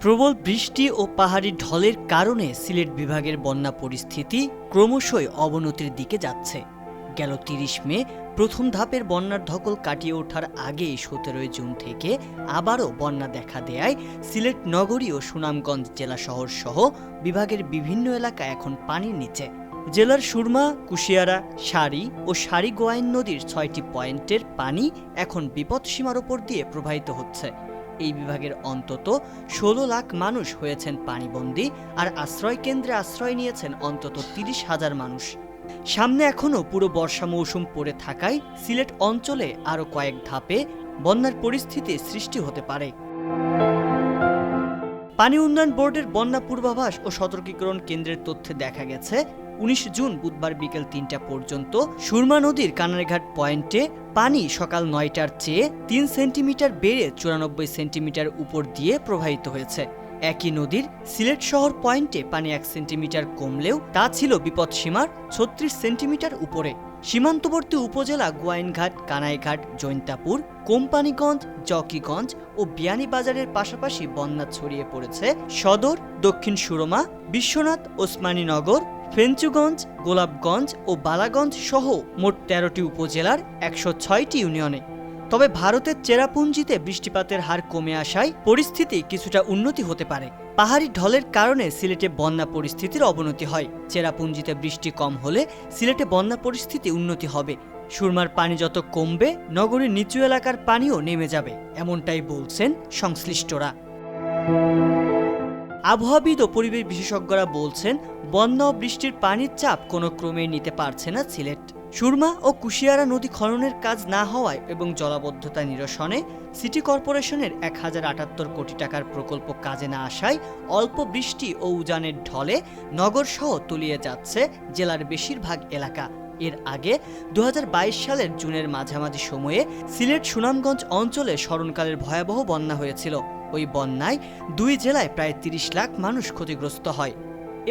প্রবল বৃষ্টি ও পাহাড়ি ঢলের কারণে সিলেট বিভাগের বন্যা পরিস্থিতি ক্রমশই অবনতির দিকে যাচ্ছে। গেল ৩০ মে প্রথম ধাপের বন্যার ধকল কাটিয়ে ওঠার আগে ১৭ জুন থেকে আবারও বন্যা দেখা দেয়ায় সিলেট নগরী ও সুনামগঞ্জ জেলা শহর সহ বিভাগের বিভিন্ন এলাকা এখন পানির নিচে। জেলার সুরমা, কুশিয়ারা, সারি ও সারি-গোয়াইন নদীর ৬টি পয়েন্টের পানি এখন বিপদসীমার ওপর দিয়ে প্রবাহিত হচ্ছে। এই বিভাগের অন্তত ১৬ লাখ মানুষ হয়েছেন পানিবন্দী, আর আশ্রয় কেন্দ্রে আশ্রয় নিয়েছেন অন্তত ৩০,০০০ মানুষ। সামনে এখনও পুরো বর্ষা মৌসুম পড়ে থাকায় সিলেট অঞ্চলে আরও কয়েক ধাপে বন্যার পরিস্থিতি সৃষ্টি হতে পারে। পানি উন্নয়ন বোর্ডের বন্যা পূর্বাভাস ও সতর্কীকরণ কেন্দ্রের তথ্যে দেখা গেছে ১৯ জুন বুধবার বিকেল ৩টা পর্যন্ত সুরমা নদীর কানারঘাট পয়েন্টে পানি সকাল ৯টার চেয়ে ৩ সেন্টিমিটার বেড়ে ৯৪ সেন্টিমিটার উপর দিয়ে প্রবাহিত হয়েছে। একই নদীর সিলেট শহর পয়েন্টে পানি ১ সেন্টিমিটার কমলেও তা ছিল বিপদসীমার ৩৬ সেন্টিমিটার উপরে। সীমান্তবর্তী উপজেলা গোয়াইনঘাট, কানাইঘাট, জৈন্তাপুর, কোম্পানিগঞ্জ, জকিগঞ্জ ও বিয়ানীবাজারের পাশাপাশি বন্যা ছড়িয়ে পড়েছে সদর, দক্ষিণ সুরমা, বিশ্বনাথ, ওসমানীনগর, ফেঞ্চুগঞ্জ, গোলাপগঞ্জ ও বালাগঞ্জ সহ মোট ১৩টি উপজেলার ১০৬টি ইউনিয়নে। তবে ভারতের চেরাপুঞ্জিতে বৃষ্টিপাতের হার কমে আসায় পরিস্থিতি কিছুটা উন্নতি হতে পারে। পাহাড়ি ঢলের কারণে সিলেটে বন্যা পরিস্থিতির অবনতি হয়। চেরাপুঞ্জিতে বৃষ্টি কম হলে সিলেটে বন্যা পরিস্থিতি উন্নতি হবে। সুরমার পানি যত কমবে, নগরীর নিচু এলাকার পানিও নেমে যাবে, এমনটাই বলছেন সংশ্লিষ্টরা। আবহাওয়াবিদ ও পরিবেশ বিশেষজ্ঞরা বলছেন, বন্যা ও বৃষ্টির পানির চাপ কোনো ক্রমেই নিতে পারছে না সিলেট। সুরমা ও কুশিয়ারা নদী খননের কাজ না হওয়ায় এবং জলাবদ্ধতা নিরসনে সিটি কর্পোরেশনের ১০৭৮ কোটি টাকার প্রকল্প কাজে না আসায় অল্প বৃষ্টি ও উজানের ঢলে নগরসহ তলিয়ে যাচ্ছে জেলার বেশিরভাগ এলাকা। এর আগে ২০২২ সালের জুনের মাঝামাঝি সময়ে সিলেট সুনামগঞ্জ অঞ্চলে স্মরণকালের ভয়াবহ বন্যা হয়েছিল। ওই বন্যায় ২ জেলায় প্রায় ৩০ লাখ মানুষ ক্ষতিগ্রস্ত হয়।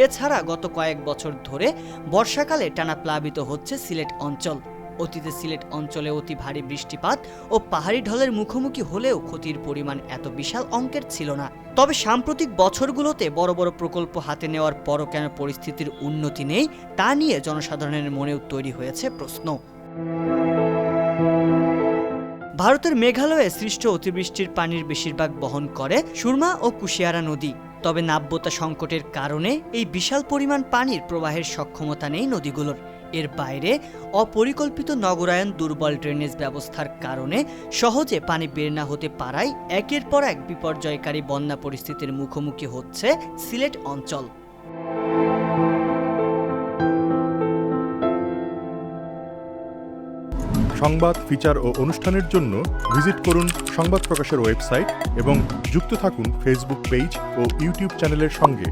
এছাড়া গত কয়েক বছর ধরে বর্ষাকালে টানা প্লাবিত হচ্ছে সিলেট অঞ্চল। অতীতে সিলেট অঞ্চলে অতি ভারী বৃষ্টিপাত ও পাহাড়ি ঢলের মুখোমুখি হলেও ক্ষতির পরিমাণ এত বিশাল অঙ্কের ছিল না। তবে সাম্প্রতিক বছরগুলোতে বড় বড় প্রকল্প হাতে নেওয়ার পরও কেন পরিস্থিতির উন্নতি নেই, তা নিয়ে জনসাধারণের মনেও তৈরি হয়েছে প্রশ্ন। ভারতের মেঘালয়ে সৃষ্ট অতিবৃষ্টির পানির বেশিরভাগ বহন করে সুরমা ও কুশিয়ারা নদী। তবে নাব্যতা সংকটের কারণে এই বিশাল পরিমাণ পানির প্রবাহের সক্ষমতা নেই নদীগুলোর। এর বাইরে অপরিকল্পিত নগরায়ন, দুর্বল ড্রেনেজ ব্যবস্থার কারণে সহজে পানি বের না হতে পারায় একের পর এক বিপর্যয়কারী বন্যা পরিস্থিতির মুখোমুখি হচ্ছে সিলেট অঞ্চল। সংবাদ, ফিচার ও অনুষ্ঠানের জন্য ভিজিট করুন সংবাদ প্রকাশের ওয়েবসাইট এবং যুক্ত থাকুন ফেসবুক পেজ ও ইউটিউব চ্যানেলের সঙ্গে।